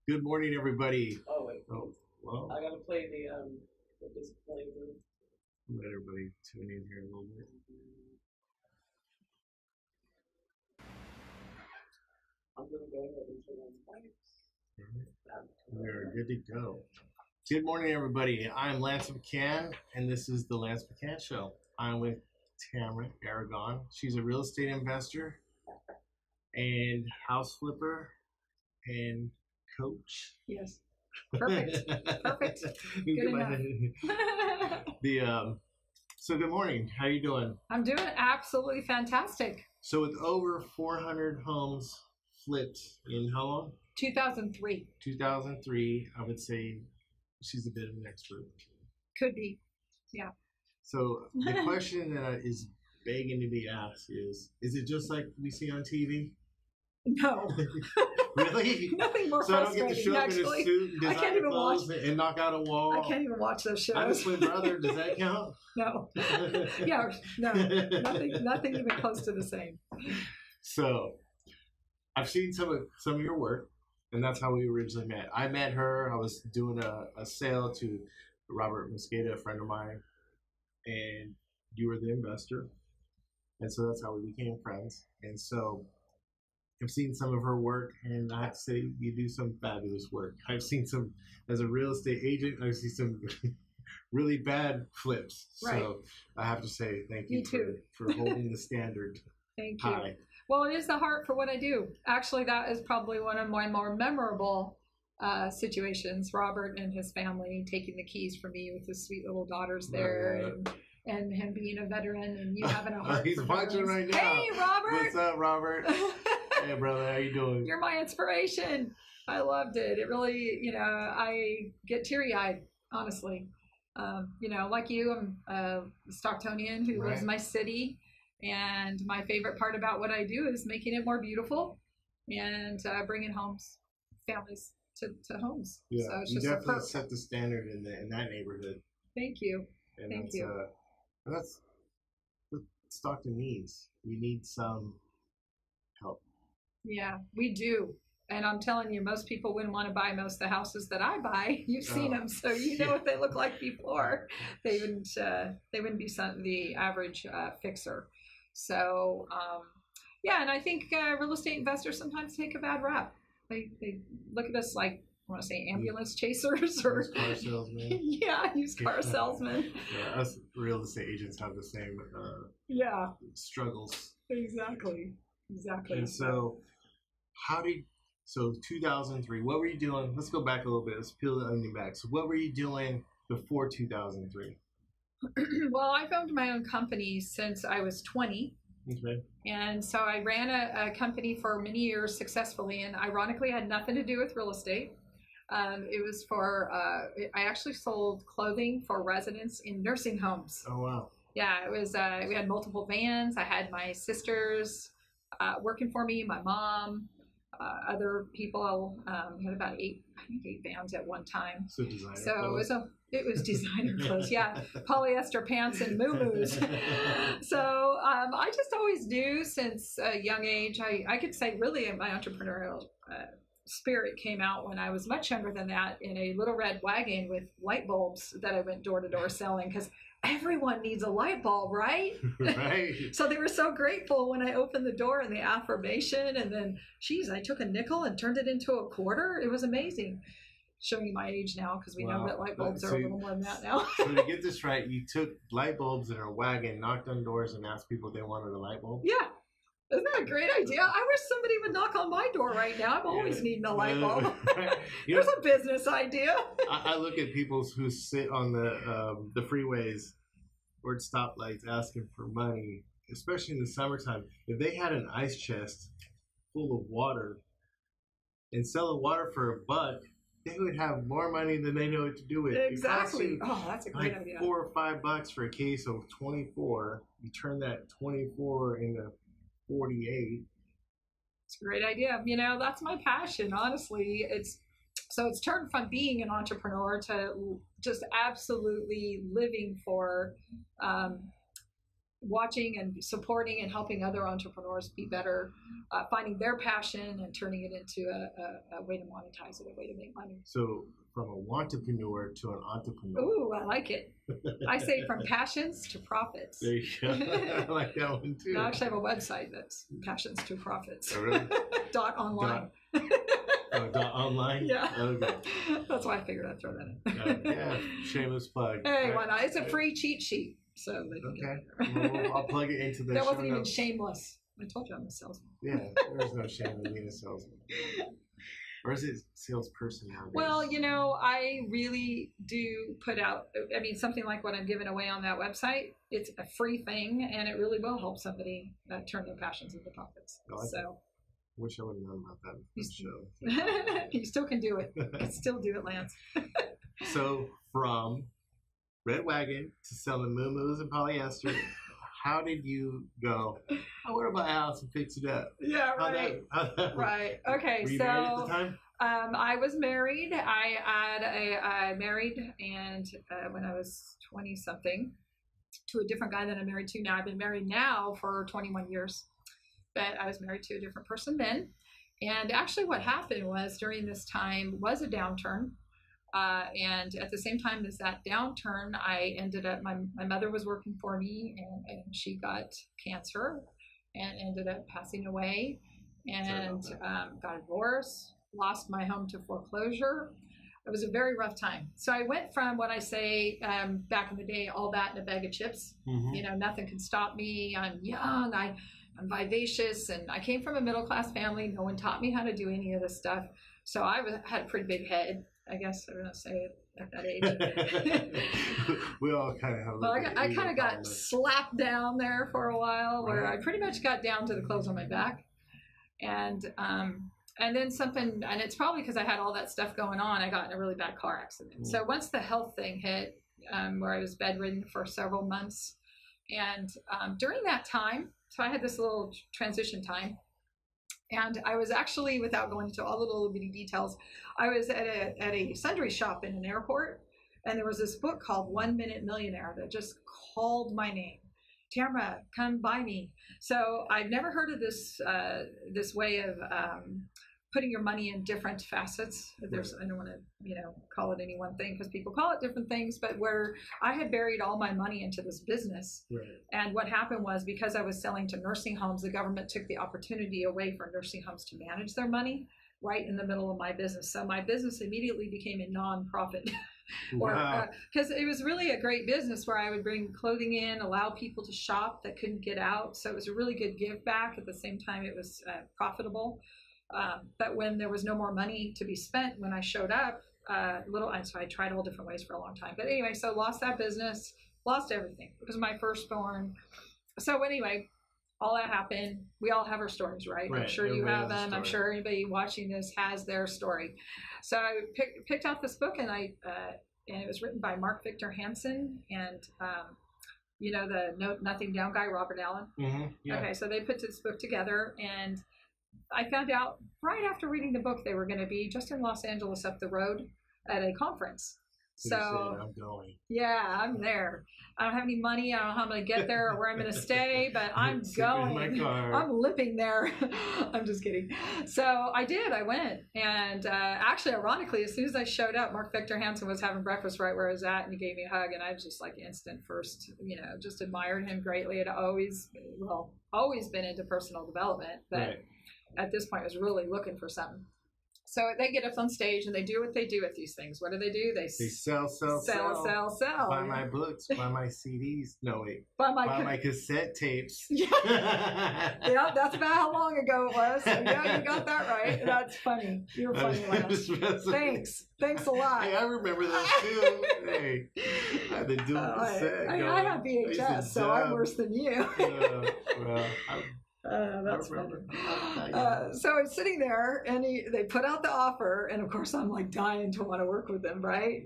Good morning, everybody. Oh wait. Oh, well, I gotta play the disclaimer. let everybody tune in here a little bit. I'm gonna go ahead and turn on the lights. We are good to go. Good morning, everybody. I'm Lance McHan, and this is the Lance McHan Show. I'm with Tamera Aragon. She's a real estate investor and house flipper and coach. Yes. Perfect. Perfect. Good enough. So good morning. How you doing? I'm doing absolutely fantastic. So with over 400 homes flipped in how long? 2003. 2003. I would say she's a bit of an expert. Could be. Yeah. So the question that is begging to be asked is it just like we see on TV? No. Really? Nothing more So I don't get to frustrating, show up in a actually. suit and I can't even watch and knock out a wall? I can't even watch those shows. I'm a twin brother. Does that count? No. Yeah. No. Nothing even close to the same. So I've seen some of your work, and that's how we originally met. I met her. I was doing a sale to Robert Mosqueda, a friend of mine, and you were the investor. And so that's how we became friends. And so I've seen some of her work, and I have to say, you do some fabulous work. I've seen some, as a real estate agent, I've seen some really bad flips. Right. So I have to say thank you too. for holding the standard Thank you. high. Well, it is the heart for what I do. Actually, that is probably one of my more memorable situations. Robert and his family taking the keys from me with his sweet little daughters there, and him being a veteran, and you having a heart. He's for watching veterans. right now. Hey, Robert. What's up, Robert? Hey, brother, how you doing? You're my inspiration. I loved it. It really, I get teary-eyed, honestly. Like you, I'm a Stocktonian who loves my city. And my favorite part about what I do is making it more beautiful and bringing families to homes. Yeah, so it's you just definitely set the standard in that neighborhood. Thank you. And Thank you. That's what Stockton needs. We need some help. Yeah, we do. And I'm telling you, most people wouldn't want to buy most of the houses that I buy. You've seen them, so you know what they look like before. They wouldn't be the average fixer. So, and I think real estate investors sometimes take a bad rap. They look at us like, I want to say ambulance chasers or used car salesmen. Used car salesmen. Yeah, us real estate agents have the same struggles. Exactly. And so, 2003, what were you doing? Let's go back a little bit. Let's peel the onion back. So what were you doing before 2003? Well, I've owned my own company since I was 20. Okay. And so I ran a company for many years successfully, and ironically had nothing to do with real estate. It was for, I actually sold clothing for residents in nursing homes. Oh, wow. Yeah, it was, we had multiple vans. I had my sisters working for me, my mom, other people. We had about eight vans at one time. So designer clothes. So it was designer clothes, yeah, polyester pants and moo-moos. So I just always knew since a young age. I could say really my entrepreneurial spirit came out when I was much younger than that, in a little red wagon with light bulbs that I went door to door selling, because everyone needs a light bulb, right? Right. So they were so grateful when I opened the door and the affirmation, and then, geez, I took a nickel and turned it into a quarter. It was amazing. Showing you my age now, because we know that light bulbs are a little more than that now. So to get this right, you took light bulbs in a wagon, knocked on doors, and asked people if they wanted a light bulb? Yeah. Isn't that a great idea? I wish somebody would knock on my door right now. I'm always needing a light bulb. There's a business idea. I look at people who sit on the freeways or at stoplights asking for money, especially in the summertime. If they had an ice chest full of water and sell the water for $1, they would have more money than they know what to do with. Exactly. Oh, that's a great idea. $4 or $5 for a case of 24. You turn that 24 into 48. It's a great idea. That's my passion, honestly. It's turned from being an entrepreneur to just absolutely living for watching and supporting and helping other entrepreneurs be better, finding their passion and turning it into a way to monetize it, a way to make money. So from a wantrepreneur to an entrepreneur. Ooh, I like it. I say from passions to profits. There you go. I like that one too. I actually have a website that's passions to profits. Oh, really? .online. .online? Yeah. Okay. That's why I figured I'd throw that in. Yeah, shameless plug. Hey, why not? It's a free cheat sheet. So they can get Okay. Well, I'll plug it into the that show wasn't even notes. shameless. I told you I'm a salesman. Yeah, there's no shame in being a salesman. Or is it salesperson nowadays? Well, you know, I really do put out, I mean, something like what I'm giving away on that website. It's a free thing, and it really will help somebody turn their passions into profits. So, wish I would have known about that before the show. you still can do it. You can still do it, Lance. So, from Red Wagon to selling moo-moos and polyester, how did you go, I want to buy a house and fix it up? Yeah, right. Right. Okay, Were you so married at the time? I was married. I married, and when I was 20-something, to a different guy that I'm married to now. I've been married now for 21 years, but I was married to a different person then. And actually what happened was during this time was a downturn. And at the same time as that downturn, I ended up, my mother was working for me, and she got cancer and ended up passing away, and got a divorce, lost my home to foreclosure. It was a very rough time. So I went from what I say back in the day, all that in a bag of chips. Mm-hmm. You know, nothing can stop me. I'm young. I'm vivacious, and I came from a middle-class family. No one taught me how to do any of this stuff. So I had a pretty big head, I guess I'm going to say it at that age. We all kind of have. Well, I kind of got slapped down there for a while, where I pretty much got down to the clothes on my back. And then something, and it's probably because I had all that stuff going on, I got in a really bad car accident. So once the health thing hit, where I was bedridden for several months, and during that time, so I had this little transition time. And I was actually, without going into all the little bitty details, I was at a sundry shop in an airport, and there was this book called 1 Minute Millionaire that just called my name. Tamera, come buy me. So I've never heard of this this way of putting your money in different facets. There's, I don't want to, call it any one thing because people call it different things, but where I had buried all my money into this business. Right. And what happened was, because I was selling to nursing homes, the government took the opportunity away for nursing homes to manage their money right in the middle of my business. So my business immediately became a nonprofit. Wow. Because it was really a great business where I would bring clothing in, allow people to shop that couldn't get out. So it was a really good give back. At the same time, it was profitable. But when there was no more money to be spent when I showed up, so I tried all different ways for a long time. But anyway, so lost that business, lost everything. It was my firstborn. So anyway, all that happened. We all have our stories, right? I'm sure you have them. I'm sure anybody watching this has their story. So I picked out this book, and it was written by Mark Victor Hansen and the Nothing Down guy, Robert Allen. Mm-hmm, yeah. Okay, so they put this book together, and I found out right after reading the book they were going to be just in Los Angeles up the road at a conference. So I'm going. Yeah, I'm there. I don't have any money. I don't know how I'm going to get there or where I'm going to stay, but I'm going. In my car. I'm limping there. I'm just kidding. So I did. I went. And actually, ironically, as soon as I showed up, Mark Victor Hansen was having breakfast right where I was at, and he gave me a hug. And I was just like instant first, just admired him greatly. I'd always been into personal development, but at this point I was really looking for something. So they get up on stage and they do what they do at these things. What do? They sell. Buy my books, buy my CDs. No, wait. Buy my cassette tapes. Yeah, that's about how long ago it was. So yeah, you got that right. That's funny. You're funny, Lance. Thanks a lot. Hey, I remember those too. Hey, I had the dual cassette. I have VHS, so I'm worse than you. That's funny. So I'm sitting there, and they put out the offer, and of course I'm like dying to want to work with them, right?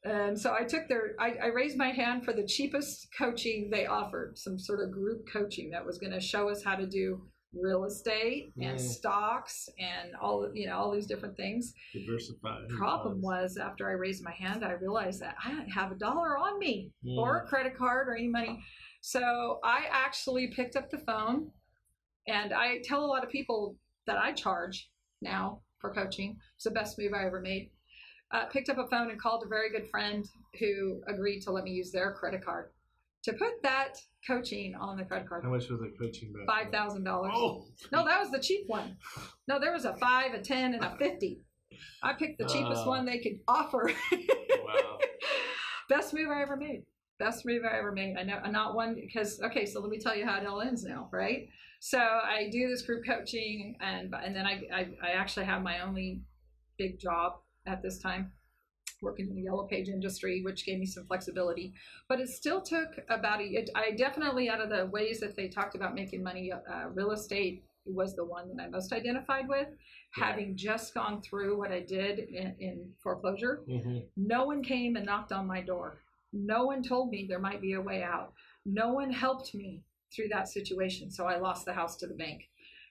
And so I raised my hand for the cheapest coaching they offered, some sort of group coaching that was going to show us how to do real estate and stocks and all these different things. Diversify. Problem was, after I raised my hand, I realized that I didn't have $1 on me or a credit card or any money. So I actually picked up the phone, and I tell a lot of people that I charge now for coaching. It's the best move I ever made. Picked up a phone and called a very good friend who agreed to let me use their credit card to put that coaching on the credit card. How much was the coaching back? $5,000. Oh. No, that was the cheap one. No, there was a 5, a 10, and a 50. I picked the cheapest one they could offer. Wow. Best move I ever made. Best move I ever made. I know, not one, because, okay, so let me tell you how it all ends now, right? So I do this group coaching, and then I actually have my only big job at this time, working in the yellow page industry, which gave me some flexibility. But it still took about I definitely, out of the ways that they talked about making money, real estate was the one that I most identified with. Yeah. Having just gone through what I did in foreclosure, no one came and knocked on my door. No one told me there might be a way out. No one helped me through that situation. So I lost the house to the bank.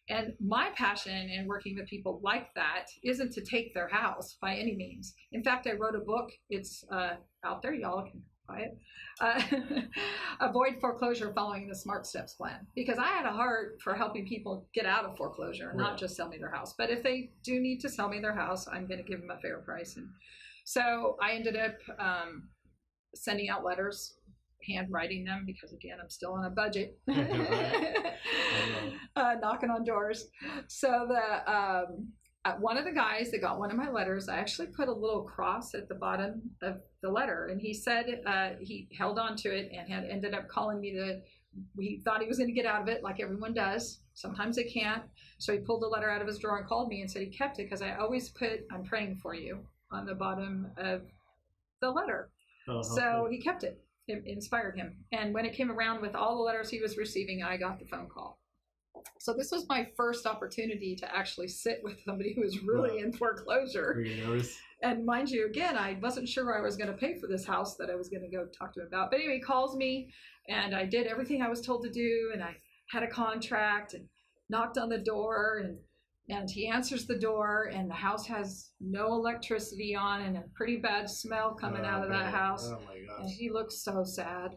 And my passion in working with people like that isn't to take their house by any means. In fact, I wrote a book. It's out there. Y'all can buy it. Avoid foreclosure following the SMART Steps plan. Because I had a heart for helping people get out of foreclosure and not just sell me their house. But if they do need to sell me their house, I'm going to give them a fair price. And so I ended up sending out letters, handwriting them, because again, I'm still on a budget, knocking on doors. So one of the guys that got one of my letters, I actually put a little cross at the bottom of the letter, and he said he held on to it and had ended up calling me he thought he was going to get out of it, like everyone does. Sometimes they can't. So he pulled the letter out of his drawer and called me and said he kept it, because I always put "I'm praying for you" on the bottom of the letter. So he kept it. It inspired him. And when it came around with all the letters he was receiving, I got the phone call. So this was my first opportunity to actually sit with somebody who was really in foreclosure. And mind you, again, I wasn't sure I was going to pay for this house that I was going to go talk to him about. But anyway, he calls me, and I did everything I was told to do, and I had a contract and knocked on the door, and he answers the door, and the house has no electricity on and a pretty bad smell coming out of that house. Oh my gosh. And he looks so sad.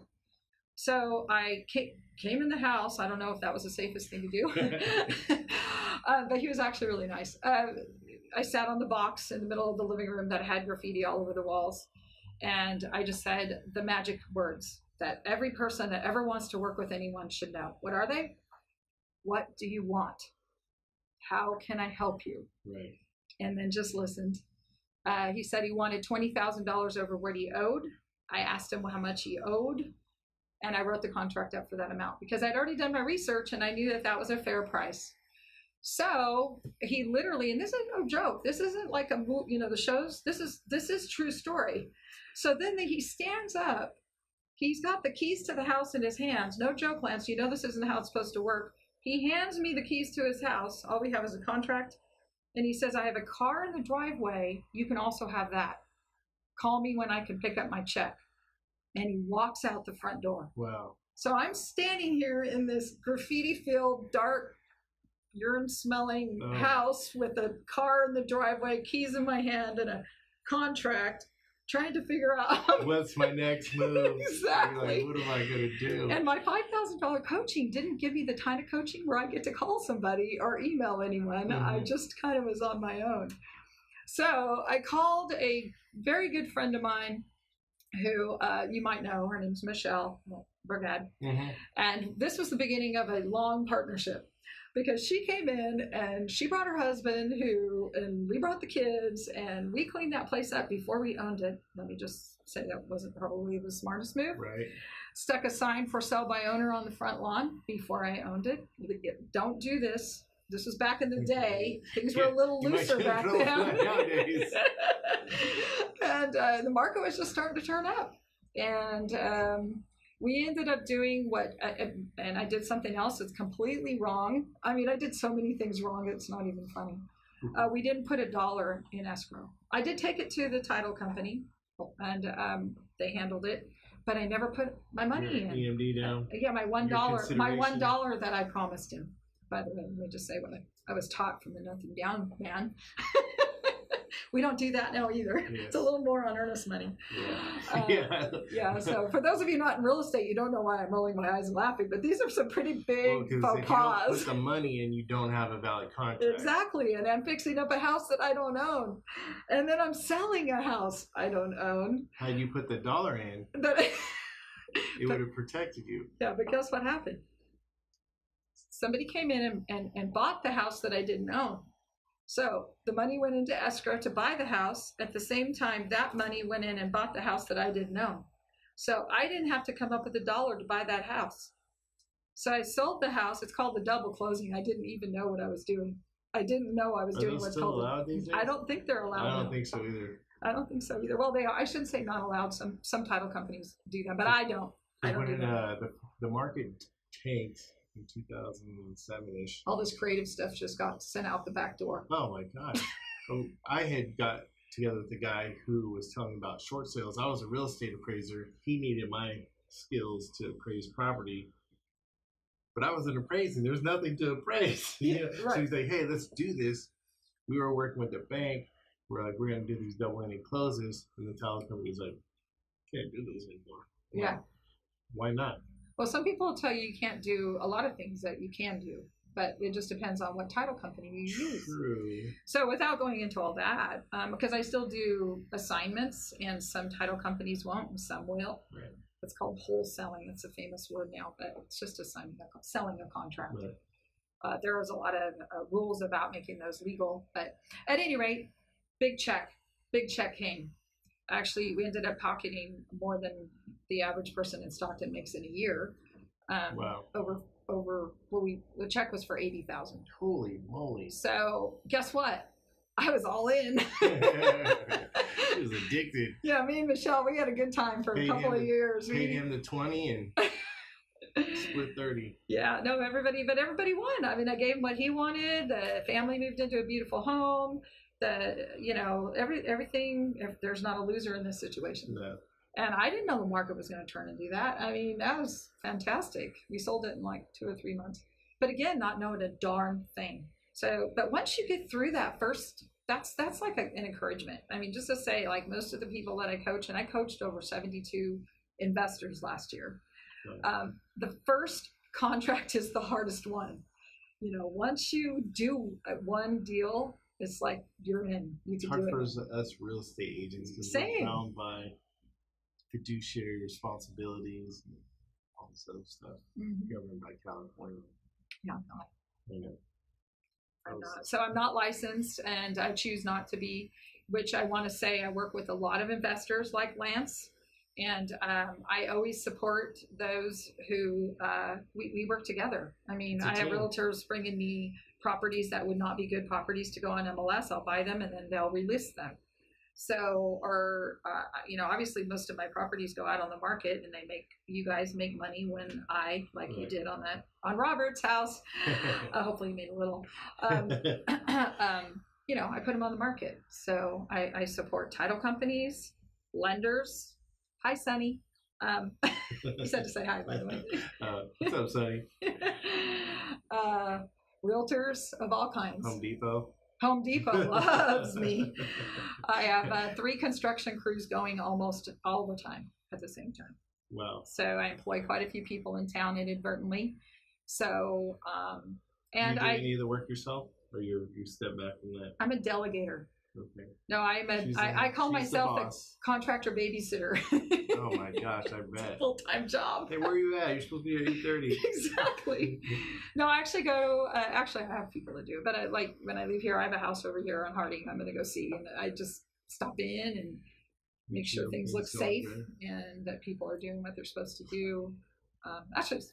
So I came in the house. I don't know if that was the safest thing to do, but he was actually really nice. I sat on the box in the middle of the living room that had graffiti all over the walls. And I just said the magic words that every person that ever wants to work with anyone should know. What are they? What do you want? How can I help you? Right. And then just listened. He said he wanted $20,000 over what he owed. I asked him how much he owed, and I wrote the contract up for that amount because I'd already done my research and I knew that that was a fair price. So he literally, and this is no joke, this isn't like a movie, you know, the shows, this is true story. So then he stands up, he's got the keys to the house in his hands. No joke, Lance, you know this isn't how it's supposed to work. He hands me the keys to his house. All we have is a contract. And he says, I have a car in the driveway. You can also have that. Call me when I can pick up my check. And he walks out the front door. Wow. So I'm standing here in this graffiti-filled, dark, urine-smelling house with a car in the driveway, keys in my hand, and a contract, trying to figure out what's my next move. Exactly. Like, what am I going to do? And my $5,000 coaching didn't give me the kind of coaching where I get to call somebody or email anyone. I just kind of was on my own. So I called a very good friend of mine who you might know. Her name's Michelle Brigade. And this was the beginning of a long partnership. Because she came in and she brought her husband and we brought the kids, and we cleaned that place up before we owned it. Let me just say that wasn't probably the smartest move. Right. Stuck a sign for sale by owner on the front lawn before I owned it. Don't do this. This was back in the day. Things were a little looser back then. Nowadays. And the market was just starting to turn up. And we ended up doing and I did something else that's completely wrong. I mean, I did so many things wrong, it's not even funny. We didn't put $1 in escrow. I did take it to the title company, and they handled it, but I never put my money in. EMD down. Yeah, my $1 that I promised him. By the way, let me just say what I was taught from the Nothing Down man. We don't do that now either. Yes. It's a little more on earnest money. Yeah. Yeah. So for those of you not in real estate, you don't know why I'm rolling my eyes and laughing, but these are some pretty big faux if pas. you don't put the money in, you don't have a valid contract. Exactly. And I'm fixing up a house that I don't own. And then I'm selling a house I don't own. Had you put the dollar in, it would have protected you. Yeah, but guess what happened? Somebody came in and bought the house that I didn't own. So the money went into escrow to buy the house. At the same time, that money went in and bought the house that I didn't own. So I didn't have to come up with $1 to buy that house. So I sold the house. It's called the double closing. I didn't even know what I was doing. I didn't know I was doing what's called. Allowed these days? I don't think they're allowed. I don't think so either. I don't think so either. Well, they are. I shouldn't say not allowed. Some title companies do that, but I don't. I don't do that. The market tanked in 2007-ish. All this creative stuff just got sent out the back door. Oh my gosh. I had got together with a guy who was telling me about short sales. I was a real estate appraiser. He needed my skills to appraise property, but I wasn't appraising. There was nothing to appraise. Yeah, right. So he's like, hey, let's do this. We were working with the bank. We're like, we're going to do these double-ended closes. And the title company's like, can't do those anymore. Yeah. Why not? Well, some people will tell you can't do a lot of things that you can do, but it just depends on what title company you use. True. So without going into all that, because I still do assignments, and some title companies won't and some will. Right. It's called wholesaling. It's a famous word now, but it's just selling a contract. Right. There was a lot of rules about making those legal, but at any rate, big check came. Actually, we ended up pocketing more than the average person in Stockton makes in a year. Wow. The check was for $80,000. Holy moly! So guess what? I was all in. He was addicted. Yeah, me and Michelle, we had a good time for a couple of years. Paid him the 20 and split 30. Yeah, no, everybody won. I mean, I gave him what he wanted. The family moved into a beautiful home. Everything. If there's not a loser in this situation. No. And I didn't know the market was going to turn and do that. I mean, that was fantastic. We sold it in like 2 or 3 months. But again, not knowing a darn thing. So, but once you get through that first, that's like an encouragement. I mean, just to say, like most of the people that I coach, and I coached over 72 investors last year. Right. The first contract is the hardest one. Once you do one deal, it's like you're in. You can do it. It's hard for us real estate agents because we're bound by fiduciary responsibilities and all this other stuff governed by California. Yeah, I'm not. So I'm not licensed, and I choose not to be, which I want to say I work with a lot of investors like Lance, and I always support those who we work together. I mean, I have realtors bringing me properties that would not be good properties to go on MLS. I'll buy them and then they'll relist them. So, or, obviously most of my properties go out on the market, and you guys make money when you did on Robert's house. Hopefully you made a little, I put them on the market. So I support title companies, lenders. Hi, Sonny. You said to say hi, by the way. What's up, Sonny? Realtors of all kinds. Home Depot loves me. I have 3 construction crews going almost all the time at the same time. Wow. So I employ quite a few people in town inadvertently. So, and you do any of the work yourself, or you step back from that? I'm a delegator. Okay. No, I call myself a contractor babysitter. Oh my gosh, I bet. It's a full-time job. Hey, where are you at? You're supposed to be at 8:30. Exactly. No, I actually go. Actually, I have people to do, but when I leave here, I have a house over here on Harding. I'm going to go see, and I just stop in and make sure things look safe and that people are doing what they're supposed to do. Actually, the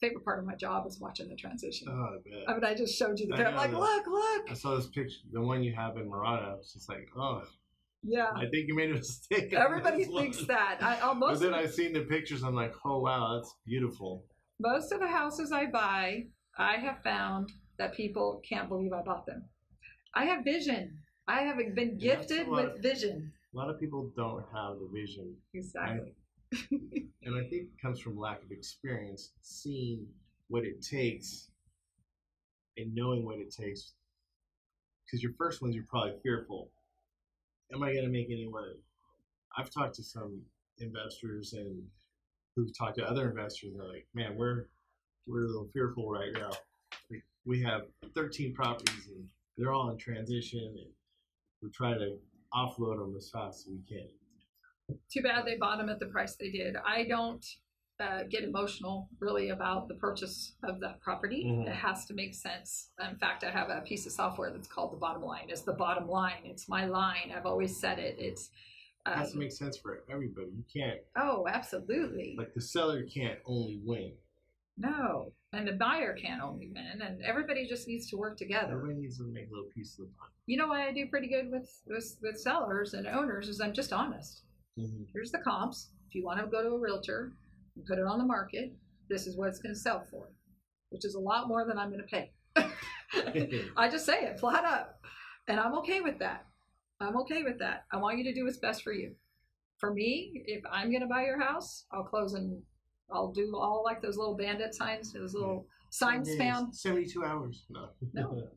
favorite part of my job is watching the transition. Oh, I bet. I mean, I just showed you the picture. I'm like, look. I saw this picture, the one you have in Murata. It's just like, oh. Yeah. I think you made a mistake. Everybody thinks that. But then I've seen the pictures. I'm like, oh, wow, that's beautiful. Most of the houses I buy, I have found that people can't believe I bought them. I have vision. I have been gifted with vision. A lot of people don't have the vision. Exactly. And I think it comes from lack of experience, seeing what it takes and knowing what it takes. Because your first ones, you're probably fearful. am I going to make any money? I've talked to some investors and who've talked to other investors. They're like, man, we're a little fearful right now. We have 13 properties and they're all in transition, and we're trying to offload them as fast as we can. Too bad they bought them at the price they did. I don't get emotional really about the purchase of that property. Mhm. It has to make sense. In fact, I have a piece of software that's called the bottom line. It's the bottom line. It's my line. I've always said it. It has to make sense for everybody. You can't. Oh, absolutely. Like the seller can't only win. No, and the buyer can't only win, and everybody just needs to work together. Everybody needs to make a little piece of the pie. You know why I do pretty good with sellers and owners is I'm just honest. Mm-hmm. Here's the comps. If you want to go to a realtor and put it on the market, this is what it's going to sell for, which is a lot more than I'm going to pay. I just say it flat up, and I'm okay with that. I'm okay with that. I want you to do what's best for you. For me, if I'm going to buy your house, I'll close and I'll do all like those little bandit signs, those little sign spam. 72 hours. No,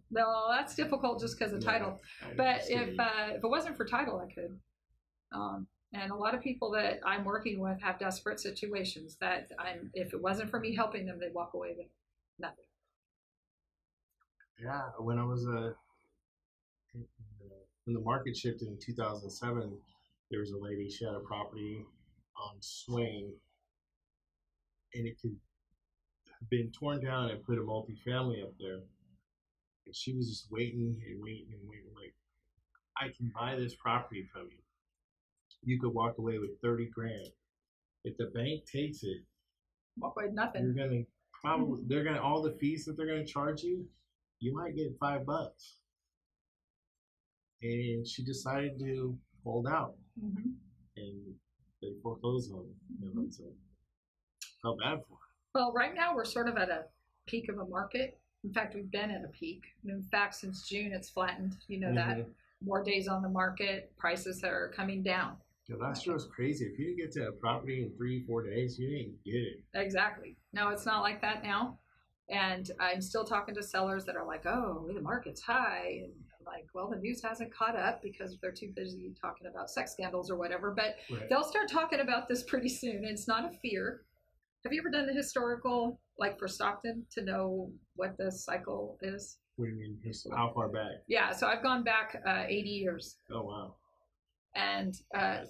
that's difficult just because of title. But if it wasn't for title, I could. And a lot of people that I'm working with have desperate situations that if it wasn't for me helping them, they'd walk away with nothing. Yeah, when I was when the market shifted in 2007, there was a lady. She had a property on Swain, and it could have been torn down and put a multifamily up there. And she was just waiting and waiting and waiting. Like, I can buy this property from you. You could walk away with 30 grand. If the bank takes it, walk away with nothing. You're gonna probably they're gonna all the fees that they're gonna charge you. You might get $5. And she decided to hold out, and they foreclosed on it. So felt bad for her. Well, right now we're sort of at a peak of a market. In fact, we've been at a peak. In fact, since June, it's flattened. You know that. More days on the market, prices are coming down. Yeah, last year was crazy. If you didn't get to a property in 3-4 days, you didn't get it. Exactly. No, it's not like that now. And I'm still talking to sellers that are like, oh, the market's high. And I'm like, well, the news hasn't caught up because they're too busy talking about sex scandals or whatever. But they'll start talking about this pretty soon. It's not a fear. Have you ever done the historical, like for Stockton, to know what the cycle is? What do you mean? How far back? Yeah, so I've gone back 80 years. Oh, wow. And I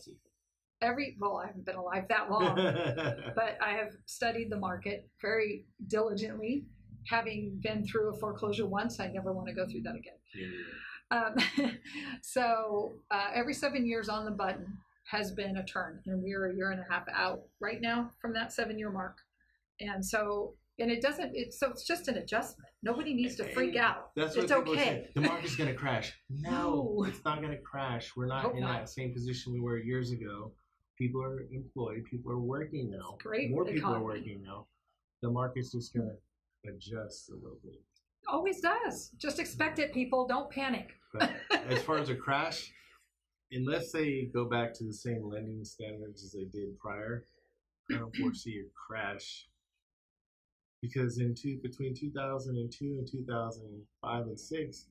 haven't been alive that long, but I have studied the market very diligently. Having been through a foreclosure once, I never want to go through that again. So every 7 years on the button has been a turn, and we're a year and a half out right now from that 7-year mark. And so, it's just an adjustment. Nobody needs to freak out. That's what people say. The market's going to crash. No, it's not going to crash. We're not in that same position we were years ago. People are employed. People are working now. Great. More people are working now. The market's just going to adjust a little bit. Always does. Just expect it, people. Don't panic. But as far as a crash, unless they go back to the same lending standards as they did prior, I don't foresee a crash. Because between 2002 and 2005 and 6,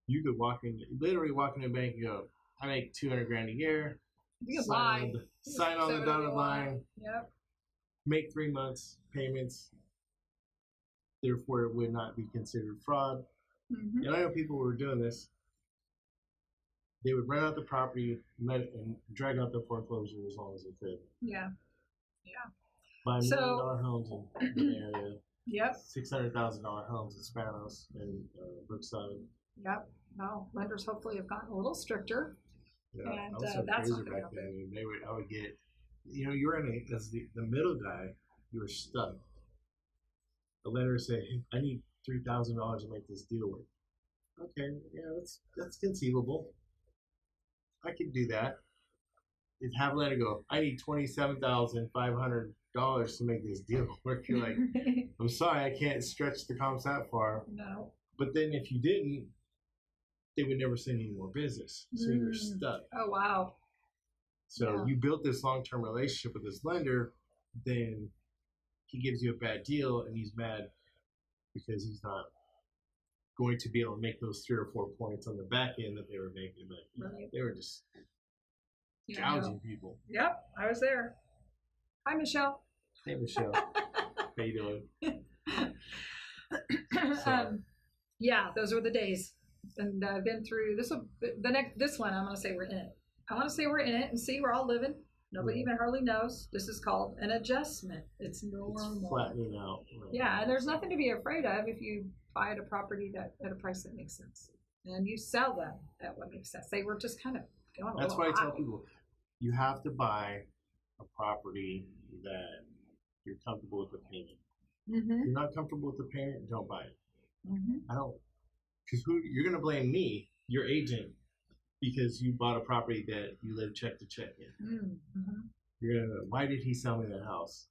you could literally walk in the bank and go, I make $200,000 a year. You sign on the dotted line. Yep. Make 3 months payments. Therefore, it would not be considered fraud. And I know people who were doing this. They would rent out the property, and drag out the foreclosure as long as they could. Yeah. Buy $1 million homes in the area. Yep. $600,000 homes in Spanos and Brookside. Yep. Well, lenders hopefully have gotten a little stricter. Yeah, and I was so that's crazy not back then. I would get, you're as the middle guy, you were stuck. The lender would say, hey, I need $3,000 to make this deal work. Okay, yeah, that's conceivable. I could do that. Is have a lender go, I need $27,500 to make this deal work. You're like, I'm sorry, I can't stretch the comps that far. No. But then if you didn't, they would never send any more business. So you're stuck. Oh, wow. So you built this long-term relationship with this lender, then he gives you a bad deal and he's mad because he's not going to be able to make those 3 or 4 points on the back end that they were making. But they were just gouging people. Yep, I was there. Hi, Michelle. Hey, Michelle. How you doing? Yeah, those were the days, and I've been through this. This one, I'm going to say we're in it. I want to say we're in it and see we're all living. Nobody even hardly knows. This is called an adjustment. It's normal. It's flattening out. Yeah, and there's nothing to be afraid of if you buy a property at a price that makes sense, and you sell them at what makes sense. They were just kind of going. That's why I tell people, you have to buy a property that you're comfortable with the payment. If you're not comfortable with the payment, don't buy it. I don't, because you're gonna blame me, your agent, because you bought a property that you live check to check in. You're gonna, why did he sell me that house?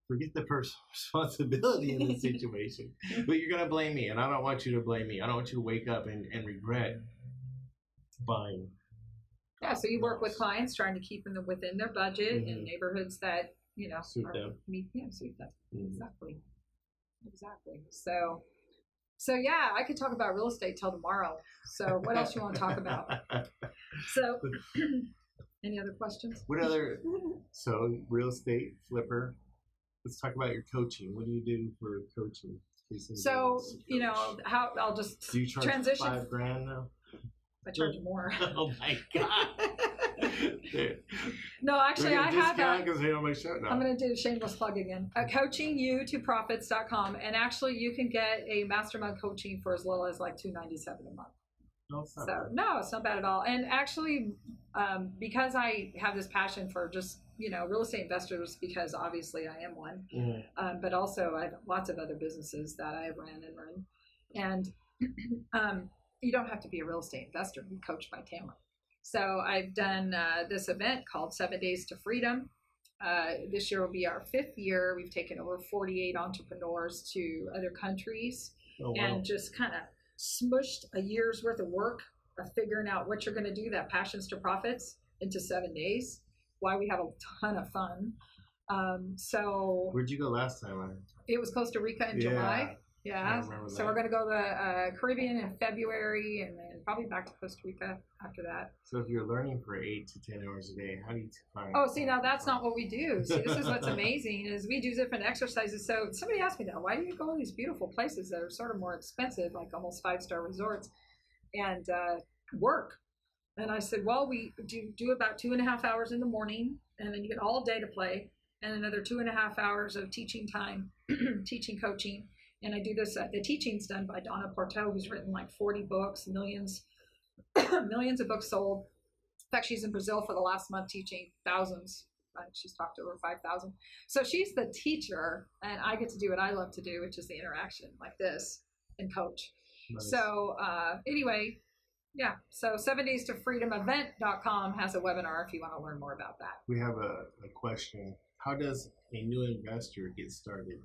Forget the personal responsibility in the situation, but you're gonna blame me, and I don't want you to blame me. I don't want you to wake up and regret buying. Yeah, so you work with clients trying to keep them within their budget in neighborhoods that suit them. Suit them. Exactly. So yeah, I could talk about real estate till tomorrow. So what else you want to talk about? So, any other questions? So real estate flipper. Let's talk about your coaching. What do you do for coaching? So how I'll just do you charge transition. $5,000 now? I charge more. Oh my God. No, actually, I have I'm going to do a shameless plug again. CoachingYouToProfits.com, and actually, you can get a mastermind coaching for as little as like $297 a month. No, it's not bad at all. And actually, because I have this passion for just real estate investors, because obviously I am one, but also I have lots of other businesses that I ran and run, and you don't have to be a real estate investor to be coached by Tamera. So I've done this event called 7 Days to Freedom. This year will be our 5th year. We've taken over 48 entrepreneurs to other countries and just kind of smushed a year's worth of work of figuring out what you're going to do, that passions to profits, into 7 days. Why we have a ton of fun. So where'd you go last time? It was Costa Rica in July. Yeah. So we're going to go to the Caribbean in February, and then probably back to Costa Rica after that. So if you're learning for 8 to 10 hours a day, how do you find? Oh, see, now that's not what we do. See, this is what's amazing is we do different exercises. So somebody asked me that, why do you go to these beautiful places that are sort of more expensive, like almost 5-star resorts, and work? And I said, well, we do about 2.5 hours in the morning, and then you get all day to play, and another 2.5 hours of teaching time, teaching coaching. And I do this, the teaching's done by Donna Porto, who's written like 40 books, millions of books sold. In fact, she's in Brazil for the last month teaching thousands. She's talked to over 5,000. So she's the teacher, and I get to do what I love to do, which is the interaction like this and coach. Nice. So anyway, yeah. So 7 Days to Freedom event.com has a webinar if you want to learn more about that. We have a question. How does a new investor get started?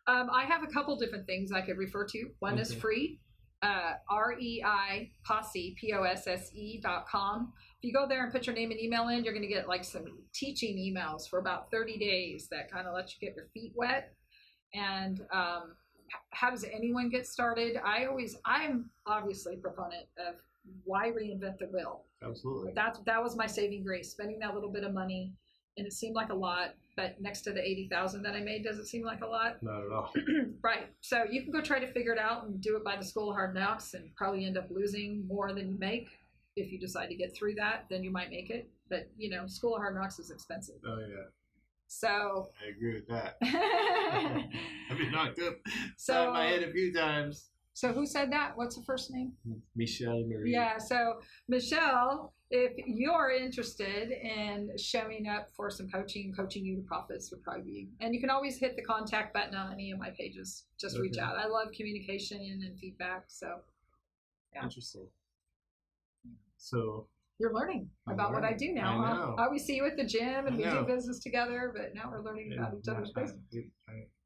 I have a couple different things I could refer to. One is free, REI Posse, POSSE.com. If you go there and put your name and email in, you're going to get like some teaching emails for about 30 days that kind of let you get your feet wet. And how does anyone get started? I'm obviously a proponent of why reinvent the wheel. Absolutely. That was my saving grace, spending that little bit of money. And it seemed like a lot, but next to the $80,000 that I made, does it seem like a lot? Not at all. Right. So you can go try to figure it out and do it by the School of Hard Knocks and probably end up losing more than you make. If you decide to get through that, then you might make it. But, School of Hard Knocks is expensive. Oh, yeah. So I agree with that. I've been knocked up inside my head a few times. So who said that? What's the first name? Michelle Marie. Yeah, so Michelle, if you're interested in showing up for some coaching you to profits would probably be. And you can always hit the contact button on any of my pages. Just reach out. I love communication and feedback. So, yeah. Interesting. So you're learning about what I do now. I know. I always see you at the gym and we do business together, but now we're learning about each other's business.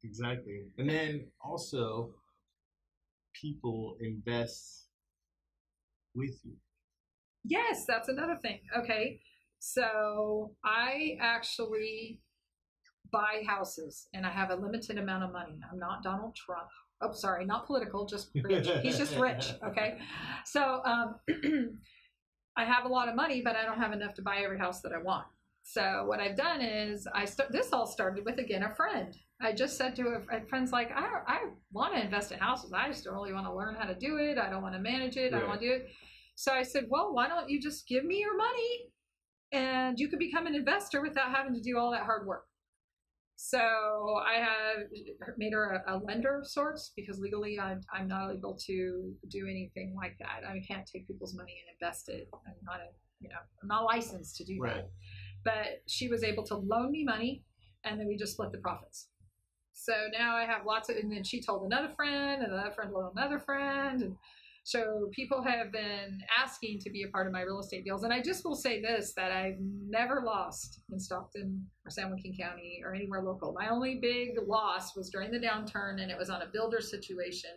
Exactly. And then also, people invest with you. Yes, that's another thing. Okay, so I actually buy houses, and I have a limited amount of money. I'm not Donald Trump. Oh, sorry, not political, just rich. He's just rich. Okay, so I have a lot of money, but I don't have enough to buy every house that I want. So what I've done is this all started with, again, a friend. I just said to a friend's like, I want to invest in houses. I just don't really want to learn how to do it. I don't want to manage it. I don't want to do it. So I said, well, why don't you just give me your money and you could become an investor without having to do all that hard work. So I have made her a lender of sorts, because legally I'm not able to do anything like that. I can't take people's money and invest it. I'm not licensed to do that. But she was able to loan me money, and then we just split the profits. So now I have lots of, and then she told another friend, and another friend told another friend. And so people have been asking to be a part of my real estate deals. And I just will say this, that I've never lost in Stockton or San Joaquin County or anywhere local. My only big loss was during the downturn, and it was on a builder situation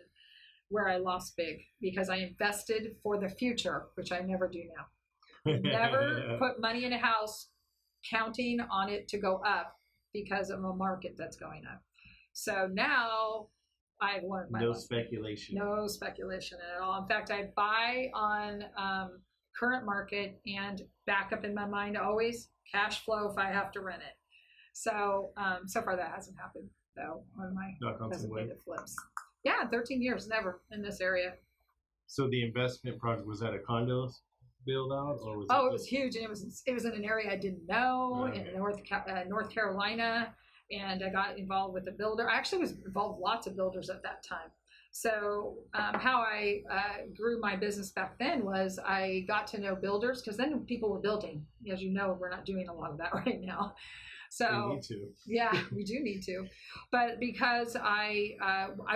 where I lost big because I invested for the future, which I never do now. Never put money in a house counting on it to go up because of a market that's going up. So now I've learned my lesson. Speculation. No speculation at all. In fact, I buy on current market and back up in my mind always cash flow if I have to rent it. So so far that hasn't happened though on my designated flips. Yeah, 13 years, never in this area. So the investment project, was that a condos build out, or was it was huge, and it was in an area I didn't know in North Carolina, and I got involved with a builder. I actually was involved with lots of builders at that time. So how I grew my business back then was I got to know builders, because then people were building. As you know, we're not doing a lot of that right now. So we need to. Yeah, we do need to. But because I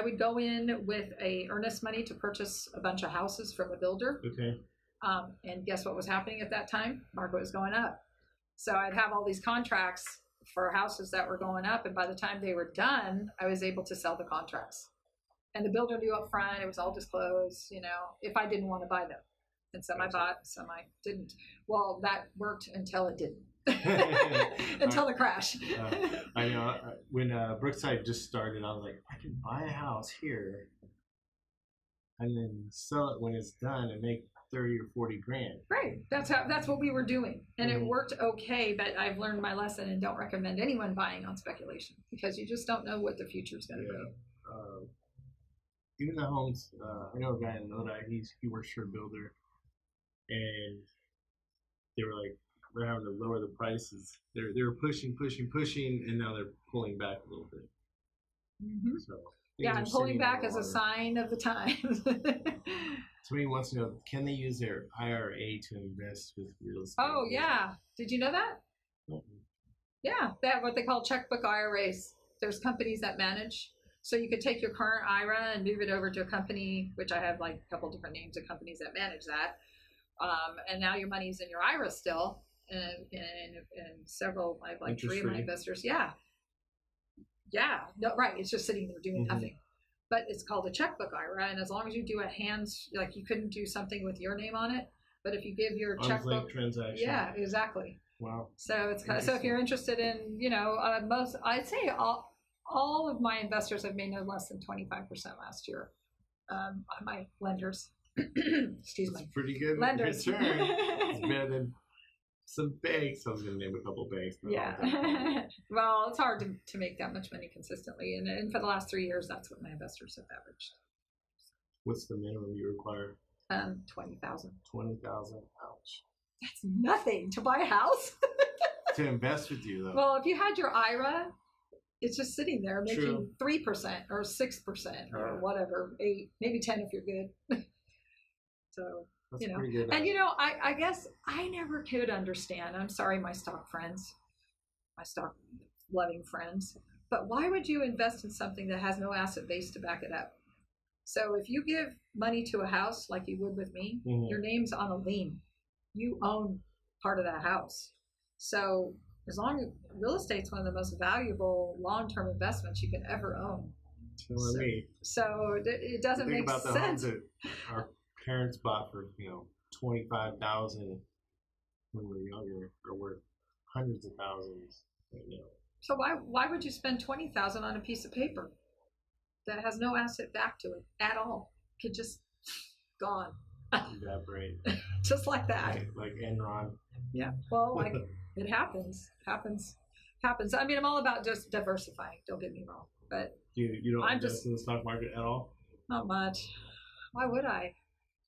would go in with a earnest money to purchase a bunch of houses from a builder. Okay. And guess what was happening at that time? Market was going up. So I'd have all these contracts for houses that were going up, and by the time they were done, I was able to sell the contracts. And the builder knew up front, it was all disclosed, if I didn't want to buy them. And some I bought, some I didn't. Well, that worked until it didn't. Until the crash. I know. When Brookside just started, I was like, I can buy a house here and then sell it when it's done and make 30 or 40 grand. Right. That's what we were doing. And it worked okay, but I've learned my lesson and don't recommend anyone buying on speculation, because you just don't know what the future is going to be. Even the homes, I know a guy in Lodi, he works for a builder, and they were like, we're having to lower the prices. They were pushing, and now they're pulling back a little bit. Mm-hmm. So and pulling back is a sign of the times. Somebody wants to know, can they use their IRA to invest with real estate? Oh, yeah. Did you know that? Mm-hmm. Yeah, they have what they call checkbook IRAs. There's companies that manage. So you could take your current IRA and move it over to a company, which I have like a couple different names of companies that manage that. And now your money's in your IRA still. And several, I have like three of my investors. Yeah. No, right. It's just sitting there doing nothing. But it's called a checkbook IRA, and as long as you do like you couldn't do something with your name on it, but if you give your checkbook transaction. Yeah, exactly. Wow. So it's so if you're interested in, I'd say all of my investors have made no less than 25% last year. My lenders, excuse me. That's pretty good lenders. Return. It's better than some banks. I was going to name a couple banks. Yeah. Well, it's hard to make that much money consistently. And for the last 3 years, that's what my investors have averaged. What's the minimum you require? 20,000. 20,000. Ouch. That's nothing to buy a house. To invest with you, though. Well, if you had your IRA, it's just sitting there making 3% or 6% or whatever, 8, maybe 10 if you're good. So. That's pretty good. And I guess I never could understand. I'm sorry, my stock friends, my stock loving friends, but why would you invest in something that has no asset base to back it up? So if you give money to a house like you would with me, your name's on a lien. You own part of that house. So as long as real estate's one of the most valuable long-term investments you can ever own. So it doesn't make sense. The homes that our parents bought for $25,000 when we were younger, are worth hundreds of thousands. So why would you spend $20,000 on a piece of paper that has no asset back to it at all? Could just gone. evaporate. Just like that. Like Enron. Yeah. Well, like it happens. I mean, I'm all about just diversifying. Don't get me wrong, but You don't I'm invest just in the stock market at all? not much. Why would I?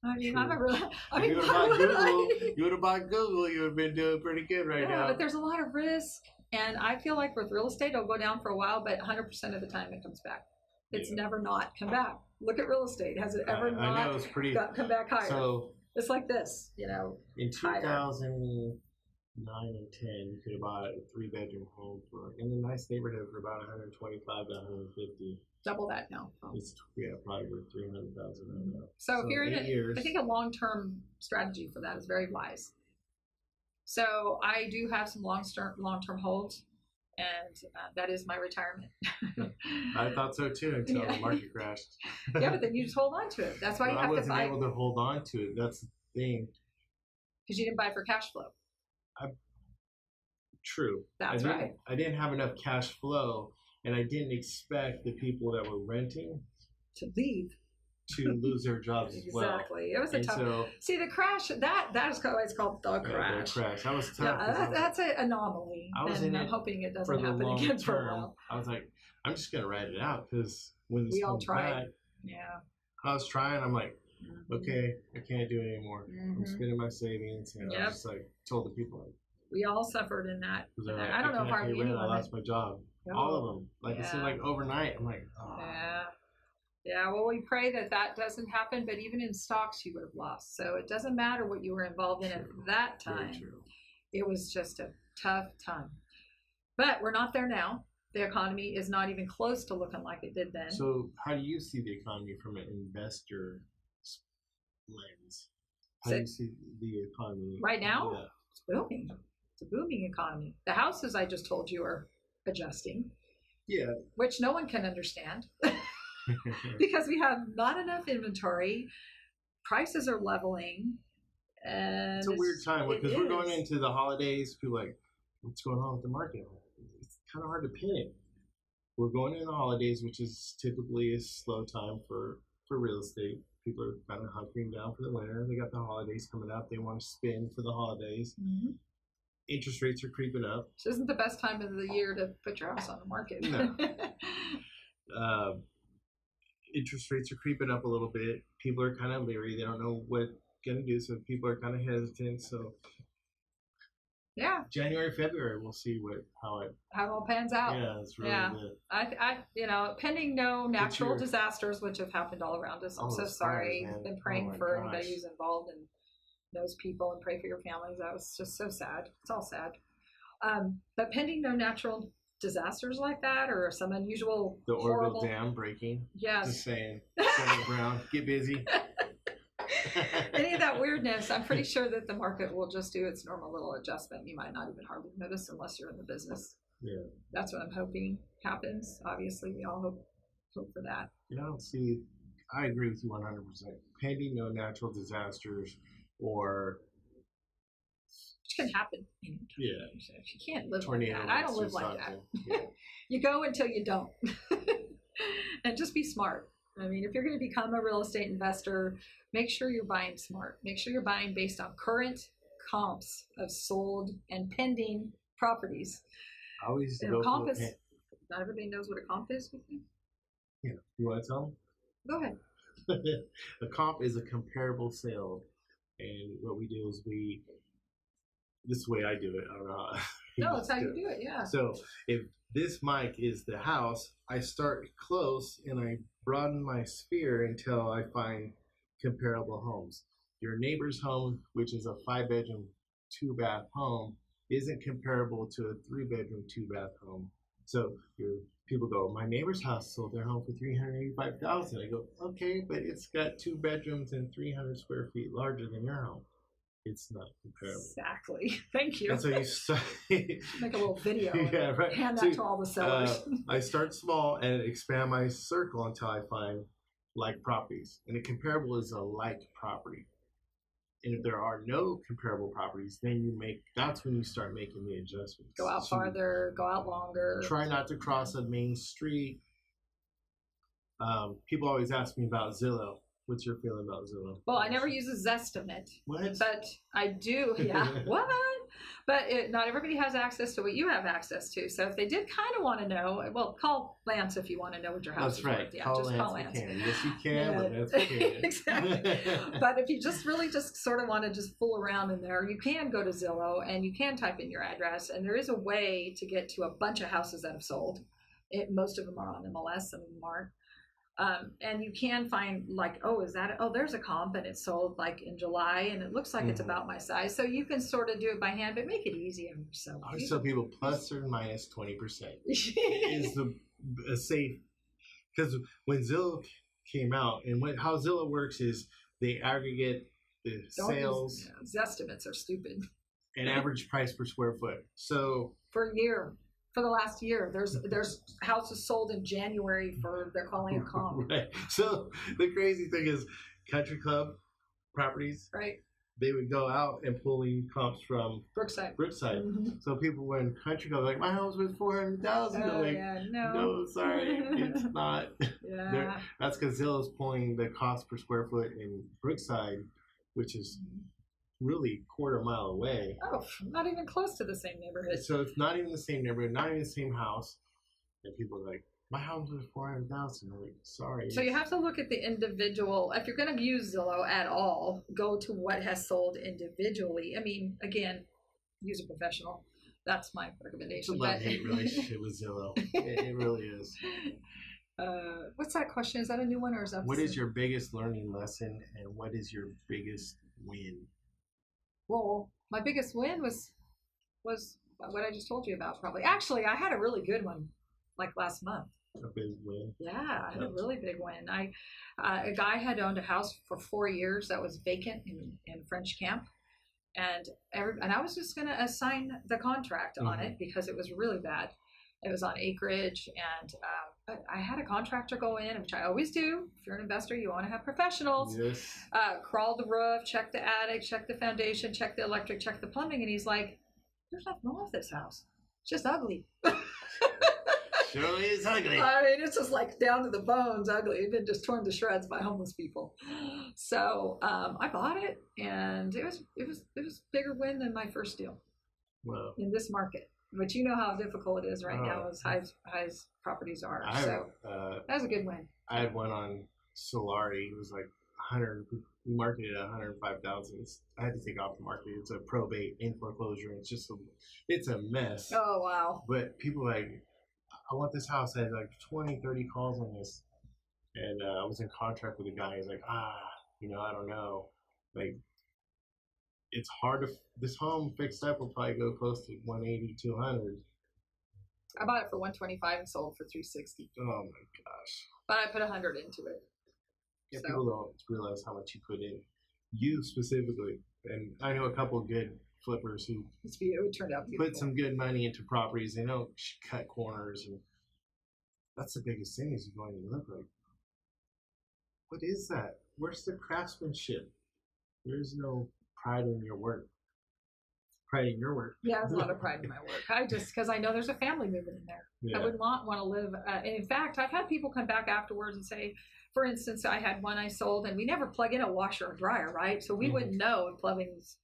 I mean, True. I'm a real. I mean, If why would you would have bought Google, you would have been doing pretty good right yeah, now. but there's a lot of risk, and I feel like with real estate, it'll go down for a while, but 100% of the time it comes back. It's never not come back. Look at real estate. Has it ever I know not it's pretty. come back higher? So it's like this, you know. in higher. 2009 and 10, you could have bought a 3-bedroom home for in a nice neighborhood for about 125 to 150. Double that now. It's probably worth 300,000 right now. So if you're in 8 years. I think a long-term strategy for that is very wise. So I do have some long-term holds, and that is my retirement. I thought so too until the market crashed. Yeah, but then you just hold on to it. That's why you I have to wasn't buy. able to hold on to it. That's the thing. Because you didn't buy for cash flow. True. That's right. I didn't have enough cash flow, and I didn't expect the people that were renting To leave. to lose their jobs as well. Exactly. It was a And tough. so, See, the crash. That is why it's called the yeah, crash. the crash. That was tough. Yeah, 'cause that's an anomaly, I was and in I'm it hoping it for doesn't the happen long again for a term. while. I was like, I'm just gonna ride it out because when this We all comes tried. back, Yeah. I was trying. I'm like, Mhm. okay, I can't do it anymore. I'm Mhm. spending my savings, and I Yep. was just like told the people, like, We all suffered in that. 'cause they're like, I don't know if can't hardly pay rent, I anyone. lost my job. No. All of them. Like it seemed Yeah. like overnight. I'm like, oh. Yeah. Well, we pray that doesn't happen. But even in stocks, you would have lost. So it doesn't matter what you were involved in True. at that Very time. true. It was just a tough time. But we're not there now. The economy is not even close to looking like it did then. So, how do you see the economy from an investor lens? How do you see the economy Right now? Yeah. It's booming. It's a booming economy. The houses I just told you are adjusting, Yeah. which no one can understand because we have not enough inventory. Prices are leveling. And It's a weird time because it we're going is. into the holidays. People are like, what's going on with the market? It's kind of hard to pin it. We're going into the holidays, which is typically a slow time for real estate. People are kind of hunkering down for the winter. They got the holidays coming up. They want to spend for the holidays. Mhm. Interest rates are creeping up. This isn't the best time of the year to put your house on the market. No. Interest rates are creeping up a little bit. People are kind of leery. They don't know what going to do, so people are kind of hesitant. So Yeah, January, February, we'll see how it. how it all pans out. Yeah, it's really Yeah. good. Pending no natural your- disasters, which have happened all around us. I'm Oh, so those sorry. fires, man. Been praying Oh my for anybody gosh. who's involved and knows people, and pray for your families. That was just so sad. It's all sad. But pending no natural disasters like that, or some unusual, The Orville horrible, Dam breaking. yes, Just saying. Senator Brown, get busy. any of that weirdness, I'm pretty sure that the market will just do its normal little adjustment. You might not even hardly notice unless you're in the business. Yeah. That's what I'm hoping happens. Obviously, we all hope for that. I don't see. I agree with you 100%. Pending no natural disasters or Which can happen. anytime. Yeah. If you can't live tornado. like that, I don't live or like that. something. Yeah. You go until you don't. And just be smart. I mean, if you're going to become a real estate investor, make sure you're buying smart. Make sure you're buying based on current comps of sold and pending properties. I always used to And a go comp for is, not everybody knows what a comp is with you. Yeah. You want to tell Go ahead. them? A comp is a comparable sale, and what we do is this is the way I do it. I don't know. No, that's how you do it. Yeah. So if this mic is the house, I start close and I broaden my sphere until I find comparable homes. Your neighbor's home, which is a 5-bedroom, 2-bath home, isn't comparable to a 3-bedroom, 2-bath home. So people go, my neighbor's house sold their home for $385,000. I go, okay, but it's got 2 bedrooms and 300 square feet larger than your home. It's not comparable. Exactly. Thank you. And so you start. Make a little video. And Yeah, right. hand So, that to all the sellers. I start small and expand my circle until I find like properties. And a comparable is a like property. And if there are no comparable properties, then that's when you start making the adjustments. Go out So farther, go out longer. try not to cross a main street. People always ask me about Zillow. What's your feeling about Zillow? Well, I never use a Zestimate. What? But I do, yeah. What? But not everybody has access to what you have access to. So if they did kind of want to know, well, call Lance if you want to know what your house is worth. Yeah, call Lance. Yes, you can. But Lance can. Exactly. But if you just really just sort of want to just fool around in there, you can go to Zillow and you can type in your address. And there is a way to get to a bunch of houses that have sold. Most of them are on MLS, some of them aren't. And you can find like, there's a comp and it's sold like in July and it looks like it's about my size. So you can sort of do it by hand, but make it easy on yourself. I always tell people plus or minus 20% is a safe, because when Zillow came out and how Zillow works is they aggregate the sales. Estimates are stupid. And average price per square foot. So for a year. For the last year, there's houses sold in January for they're calling a comp. Right. So the crazy thing is, country club properties. Right. They would go out and pulling comps from Brookside. Mm-hmm. So people were in country club like, my house was $400,000. Oh, like, yeah, no, sorry, it's not. Yeah. That's because Zillow's pulling the cost per square foot in Brookside, which is really quarter mile away. Oh, not even close to the same neighborhood. So it's not even the same neighborhood, not even the same house. And people are like, my house was $400,000. I'm like, sorry. So you have to look at the individual. If you're going to use Zillow at all, go to what has sold individually. I mean, again, use a professional. That's my recommendation. It's a love-hate relationship with Zillow. It really is. What's that question? Is that a new one or is that? What is your biggest learning lesson and what is your biggest win? Well, my biggest win was what I just told you about, probably. Actually, I had a really good one, like last month. A big win? Yeah, I had a really big win. A guy had owned a house for 4 years that was vacant in French Camp, and I was just going to assign the contract on it because it was really bad. It was on acreage, and I had a contractor go in, which I always do. If you're an investor, you want to have professionals. Yes. Crawl the roof, check the attic, check the foundation, check the electric, check the plumbing, and he's like, "There's nothing wrong with this house. It's just ugly." Surely it's ugly. I mean, it's just like down to the bones, ugly. It's been just torn to shreds by homeless people. So I bought it, and it was a bigger win than my first deal. Wow. In this market. But you know how difficult it is right now as high as properties are. So that was a good win. I had one on Solari. It was like 100. We marketed at 105,000. I had to take off the market. It's a probate in foreclosure. It's a mess. Oh wow! But people are like, I want this house. I had like 20, 30 calls on this, and I was in contract with a guy. He's like, I don't know, like. It's hard to, this home fixed up will probably go close to 180, 200. I bought it for 125 and sold for 360. Oh my gosh. But I put 100 into it. Yeah, so. People don't realize how much you put in. You specifically. And I know a couple of good flippers who it turned out beautiful. Put some good money into properties. They don't cut corners. And that's the biggest thing is you're going to look like, what is that? Where's the craftsmanship? There's no pride in your work. Pride in your work. Yeah, there's a lot of pride in my work. Because I know there's a family moving in there. Yeah. I would not want to live. And in fact, I've had people come back afterwards and say, for instance, I had one I sold, and we never plug in a washer or dryer, right? So we wouldn't know if plumbing's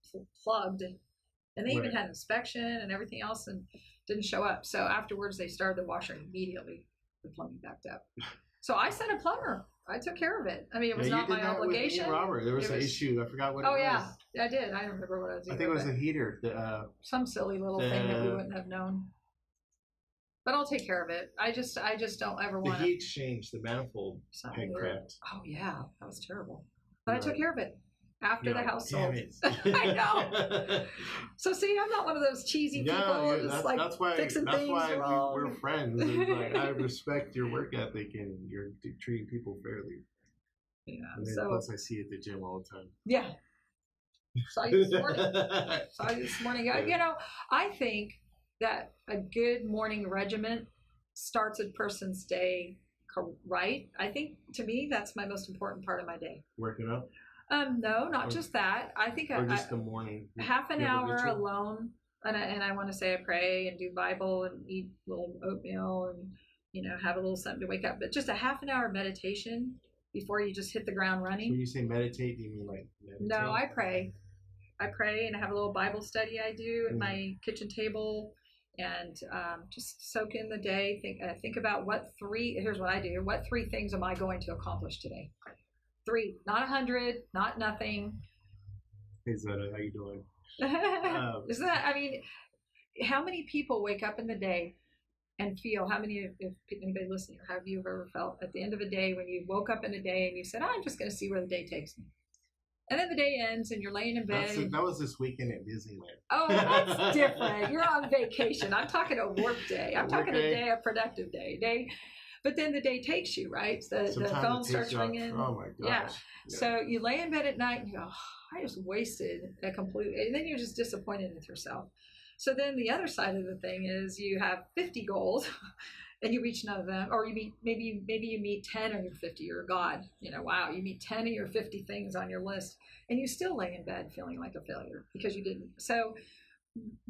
plugged. And they even had inspection and everything else and didn't show up. So afterwards, they started the washer and immediately the plumbing backed up. So I sent a plumber. I took care of it. I mean, it was not my obligation. With me and Robert, there was an issue. I forgot what it was. Oh yeah, I did. I don't remember what it was. I think it was a heater. Some silly little thing that we wouldn't have known. But I'll take care of it. I just don't ever want. The heat exchange, the manifold had cracked. Oh yeah, that was terrible. But I took care of it after the house sold. I know. So see, I'm not one of those cheesy people. That's why fixing things wrong. We're friends. Like, I respect your work ethic and you're treating people fairly. Yeah. And then plus, I see you at the gym all the time. Yeah. Saw you this morning. You know, I think that a good morning regimen starts a person's day right. I think to me that's my most important part of my day. Working out? No, not just that. I think just the morning. Half an hour alone, and I want to say I pray and do Bible and eat a little oatmeal and have a little something to wake up. But just a half an hour meditation before you just hit the ground running. When you say meditate, do you mean like meditate? No, I pray. I pray and I have a little Bible study I do at my kitchen table, and just soak in the day. Think about here's what I do. What 3 things am I going to accomplish today? 3, not 100, not nothing. Hey Zeta, how you doing? Isn't that, I mean, how many people wake up in the day and feel, how many, if anybody listening, or have you ever felt at the end of a day when you woke up in a day and you said, I'm just going to see where the day takes me? And then the day ends and you're laying in bed. That was this weekend at Disneyland. Oh, that's different. You're on vacation. I'm talking a work day. I'm talking a day, a productive day. But then the day takes you, right? The phone starts ringing. Oh my gosh. Yeah. So you lay in bed at night and you go, I just wasted a complete, and then you're just disappointed with yourself. So then the other side of the thing is you have 50 goals and you reach none of them, or you meet, maybe you meet 10 of your 50, you're God, wow, you meet 10 of your 50 things on your list and you still lay in bed feeling like a failure because you didn't. So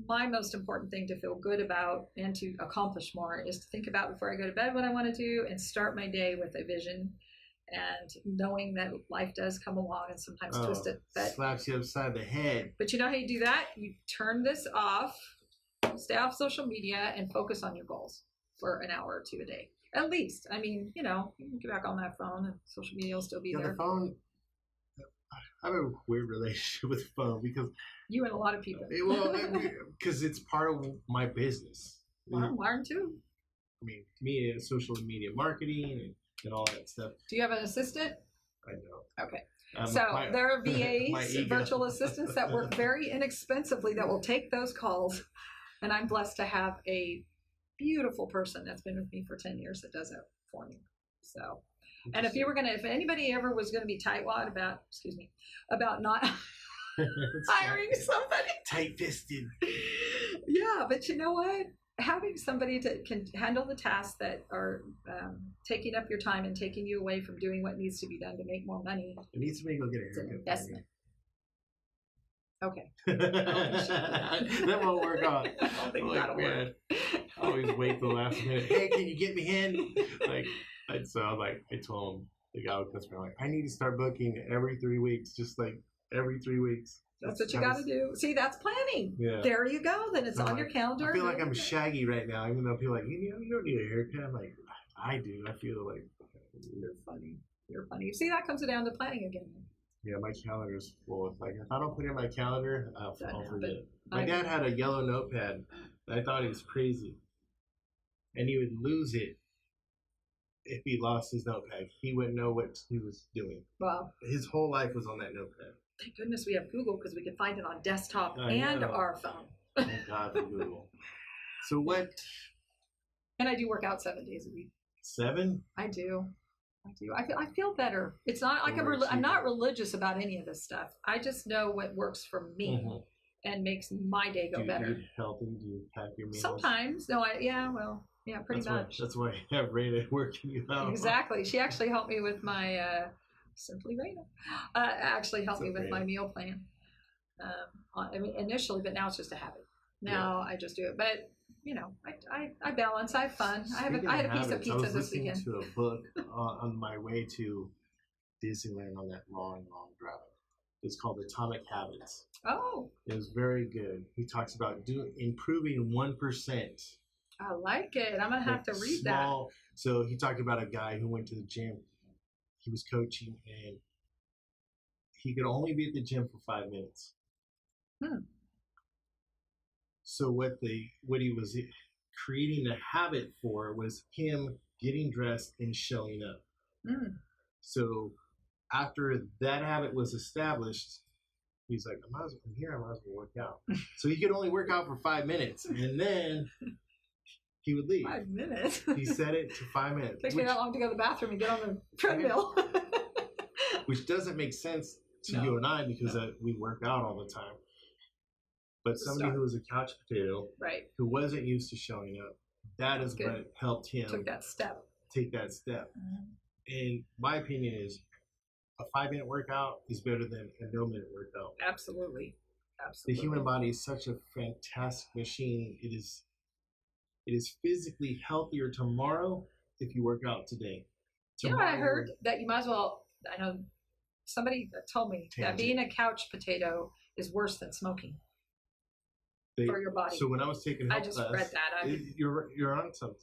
my most important thing to feel good about and to accomplish more is to think about before I go to bed what I want to do and start my day with a vision and knowing that life does come along and sometimes twist it. That slaps you upside the head. But you know how you do that? You turn this off, stay off social media, and focus on your goals for an hour or 2 a day. At least. I mean, you can get back on that phone and social media will still be there. The phone, I have a weird relationship with the phone because... You and a lot of people. Because it's part of my business. Well, mine too. I mean, me, social media marketing and all that stuff. Do you have an assistant? I don't. Okay. So there are VAs, virtual assistants that work very inexpensively that will take those calls. And I'm blessed to have a beautiful person that's been with me for 10 years that does it for me. So, and if anybody ever was going to be tightwad about not hiring somebody. Tight-fisted. Yeah, but you know what? Having somebody can handle the tasks that are taking up your time and taking you away from doing what needs to be done to make more money. It needs to make go get a haircut. It's an investment. Okay. That won't work out. I don't think that'll work. I always wait till the last minute. Hey, can you get me in? I told him, the guy would customer, like, I need to start booking every 3 weeks, just like every 3 weeks. That's what you got to do. See, that's planning. Yeah. There you go. Then it's on your calendar. I feel like I'm Shaggy right now, even though people are like, you don't need a haircut. I'm like, I do. I feel like you're funny. You're funny. See, that comes down to planning again. Yeah, my calendar is full. If I don't put it in my calendar, I'll forget. My dad had a yellow notepad. And I thought he was crazy, and he would lose it if he lost his notepad. He wouldn't know what he was doing. Wow. His whole life was on that notepad. Thank goodness we have Google because we can find it on desktop and our phone. Thank God for Google. So what? And I do work out 7 days a week. 7? I do. I feel better. It's not like I'm not religious about any of this stuff. I just know what works for me and makes my day go better. Do you eat healthy? Do you pack your meals? Sometimes. No, pretty much. That's why I have Rita working you out. Exactly. She actually helped me with my Simply Rita. Actually helped me with my meal plan. Initially, but now it's just a habit. Now I just do it. But I balance. I have fun. I had a piece of pizza this weekend. I was listening to a book on my way to Disneyland on that long drive. It's called Atomic Habits. Oh. It was very good. He talks about improving 1%. I like it. I'm going to have to read that. So he talked about a guy who went to the gym. He was coaching and he could only be at the gym for 5 minutes. So what he was creating a habit for was him getting dressed and showing up. So after that habit was established, he's like, I'm here, I might as well work out. So he could only work out for 5 minutes and then he would leave. 5 minutes? He set it to 5 minutes. Takes me that long to go to the bathroom and get on the treadmill. Which doesn't make sense to you and I because we work out all the time. But somebody who was a couch potato, who wasn't used to showing up, that is what helped him take that step. And my opinion is a 5-minute workout is better than a no-minute workout. Absolutely. The human body is such a fantastic machine. It is physically healthier tomorrow if you work out today. You know what I heard? That you might as well, I know somebody told me that being a couch potato is worse than smoking for your body. So when I was taking health class, read that. You're on something.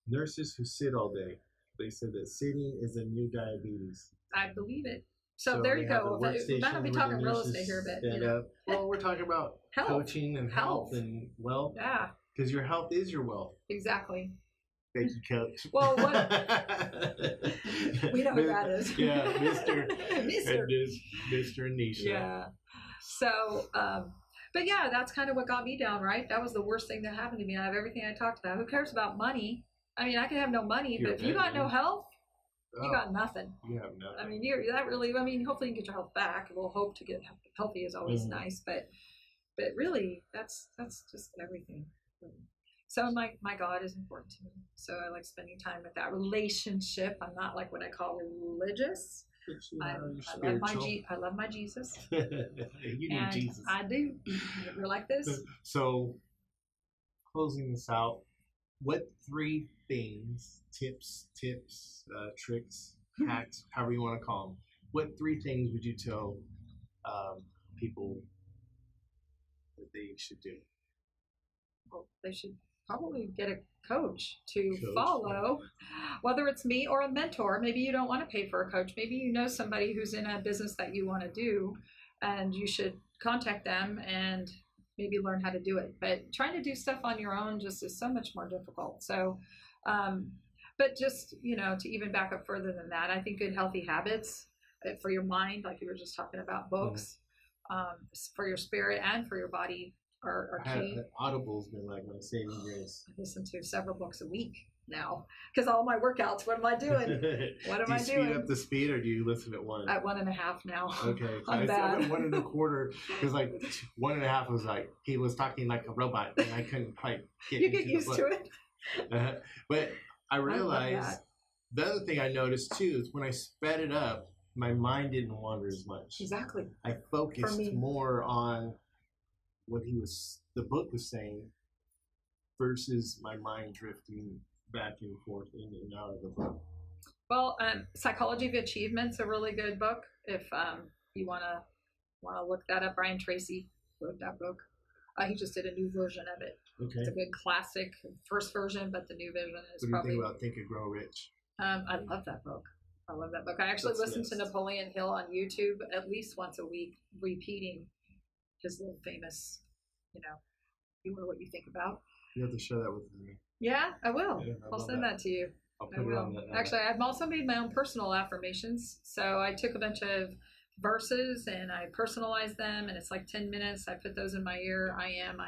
Nurses who sit all day, they said that sitting is a new diabetes. I believe it. So there you go. We might not be talking real estate here, but you know. Well, we're talking about coaching and health and wealth. Yeah. Because your health is your wealth. Exactly. Thank you, Coach. Well, what? We know who that is. Yeah, Mr. Nisha. Yeah. So, but yeah, that's kind of what got me down, right? That was the worst thing that happened to me out of everything I talked about. Who cares about money? I mean, I could have no money, but if you got no health, you got nothing. You have nothing. I mean, hopefully you can get your health back. We'll hope to get healthy is always nice, but really, that's just everything. So my God is important to me. So I like spending time with that relationship. I'm not like what I call religious. I love my Jesus. You need Jesus. I do. You're like this. So closing this out, what 3 things, tips, tricks, hacks, however you want to call them, what 3 things would you tell people that they should do? Well, they should probably get a coach to follow, whether it's me or a mentor. Maybe you don't want to pay for a coach. Maybe you know somebody who's in a business that you want to do, and you should contact them and maybe learn how to do it. But trying to do stuff on your own just is so much more difficult. So, but just, to even back up further than that, I think good healthy habits for your mind, like you were just talking about, books, for your spirit and for your body are key. Audible's been like my saving grace. I listen to several books a week now because all my workouts. What am I doing? What am I doing? Do you speed up the speed, or do you listen at 1? At 1.5 now. Okay, I'm bad. At 1.25 because 1.5 was like he was talking like a robot, and I couldn't quite get. You get used to it. But I realized the other thing I noticed too is when I sped it up, my mind didn't wander as much. Exactly. I focused more on what the book was saying versus my mind drifting back and forth in and out of the book. Well, Psychology of Achievement's a really good book. If you want to look that up, Brian Tracy wrote that book. He just did a new version of it. Okay. It's a good classic first version, but the new version is what probably. What do you think about Think and Grow Rich? I love that book. I actually listen to Napoleon Hill on YouTube at least once a week, repeating his little famous, you know what you think about. You have to share that with me. Yeah, I will. Yeah, I'll send that to you. I'll put it on that. Actually, I've also made my own personal affirmations. So I took a bunch of verses and I personalized them, and it's like 10 minutes. I put those in my ear. I am.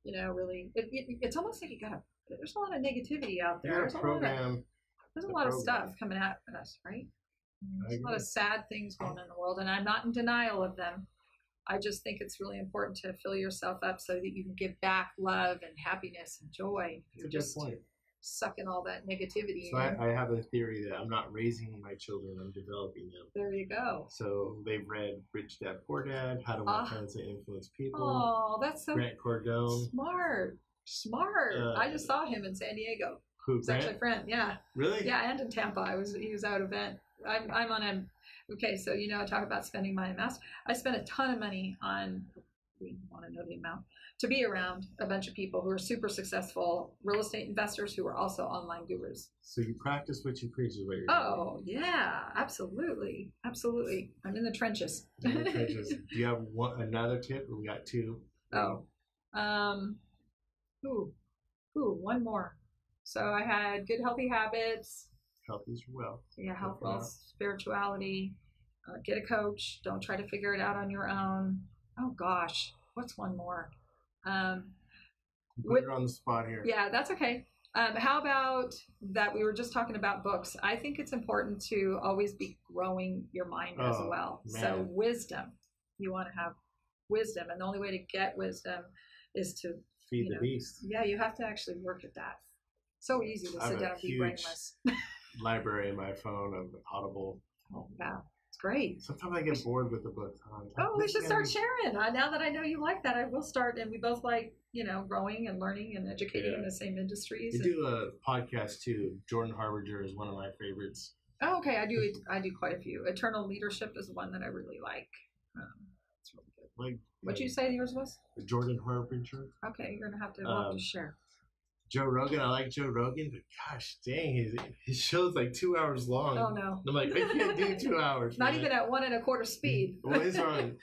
Really, it's almost like there's a lot of negativity out there. There's a lot of stuff coming at us, right? There's a lot of sad things going on in the world, and I'm not in denial of them. I just think it's really important to fill yourself up so that you can give back love and happiness and joy. That's a good point. Sucking all that negativity in. I have a theory that I'm not raising my children, I'm developing them. There you go. So they've read Rich Dad Poor Dad, How to Win Friends and Influence People. Oh, that's so Grant Cardone. Smart. I just saw him in San Diego. Who, He's actually a friend, yeah. Really? Yeah, and in Tampa. He was out event. I'm on him. Okay, so talk about spending my amount. I spent a ton of money on, we want to know the amount, to be around a bunch of people who are super successful real estate investors who are also online gurus. So you practice what you preach is what you're doing. Oh, yeah, absolutely. Absolutely. I'm in the trenches. Do you have another tip? We got 2. One more. So I had good healthy habits. Health is wealth. Yeah, health, wealth, spirituality. Get a coach. Don't try to figure it out on your own. Oh gosh, what's one more? Put it on the spot here. Yeah, that's okay. How about that? We were just talking about books. I think it's important to always be growing your mind as well. Man. So wisdom. You want to have wisdom, and the only way to get wisdom is to feed the beast. Yeah, you have to actually work at that. So easy to sit down and be brainless. Library in my phone of Audible. Oh, yeah. It's great. Sometimes I get bored with the book. We should start sharing. Now that I know you like that, I will start. And we both like, growing and learning and educating in the same industries. You do a podcast too. Jordan Harbinger is one of my favorites. Oh, okay. I do quite a few. Eternal Leadership is one that I really like. It's really good. What'd you say yours was? Jordan Harbinger. Okay, you're gonna have to share. Joe Rogan, I like Joe Rogan, but gosh dang, his show's like 2 hours long. Oh no! I'm like, I can't do 2 hours. Not even at 1 1/4 speed. What is wrong?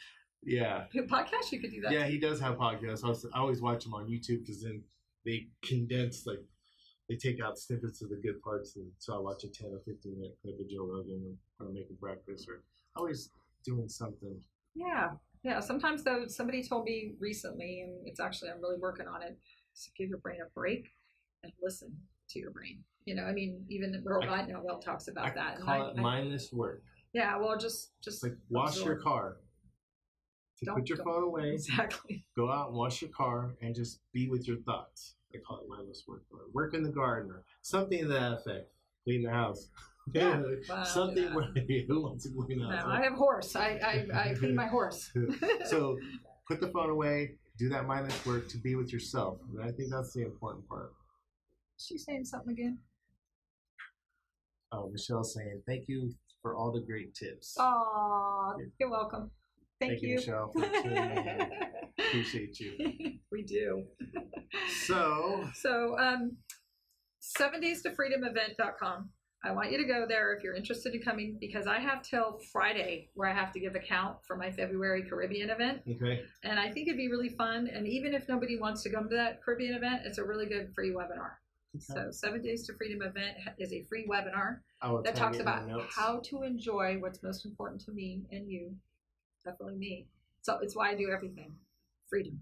Yeah. Podcast, you could do that. Yeah, he does have podcasts. I always watch him on YouTube because then they condense, they take out snippets of the good parts, and so I watch a 10 or 15-minute clip of Joe Rogan when I'm making breakfast or always doing something. Yeah. Sometimes though, somebody told me recently, and it's actually I'm really working on it. So give your brain a break and listen to your brain. Even Earl Nightingale talks about that. I call it mindless work. Yeah, well, just like wash your car. Put your phone away. Exactly. Go out and wash your car and just be with your thoughts. I call it mindless work. Or work in the garden or something to that effect. Clean the house. Yeah. Something where who wants to clean the house? No, I have a horse. I clean my horse. So put the phone away. Do that mindless work to be with yourself. And I think that's the important part. She's saying something again. Oh, Michelle's saying, thank you for all the great tips. Oh, you're welcome. Thank you. Michelle. Appreciate you. We do. So 7daystoFreedomEvent.com. I want you to go there if you're interested in coming, because I have till Friday where I have to give a count for my February Caribbean event. Okay. And I think it'd be really fun. And even if nobody wants to come to that Caribbean event, it's a really good free webinar. Okay. So 7 Days to Freedom event is a free webinar that talks about how to enjoy what's most important to me and you. Definitely me. So it's why I do everything. Freedom.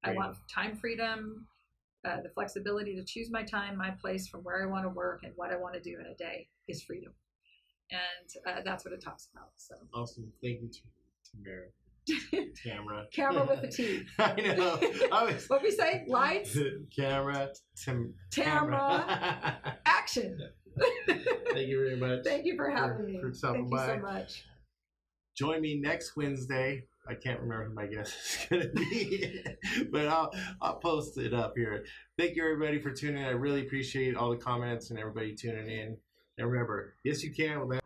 I want time freedom. The flexibility to choose my time, my place, from where I want to work and what I want to do in a day is freedom. And that's what it talks about. So awesome. Thank you, Tamera. Tamera. Camera with a T. I know. What we say? Lights? Camera. Tamera. Action. Thank you very much. Thank you for having me. Thank you so much. Join me next Wednesday. I can't remember who my guest is going to be, but I'll post it up here. Thank you, everybody, for tuning in. I really appreciate all the comments and everybody tuning in. And remember, yes, you can.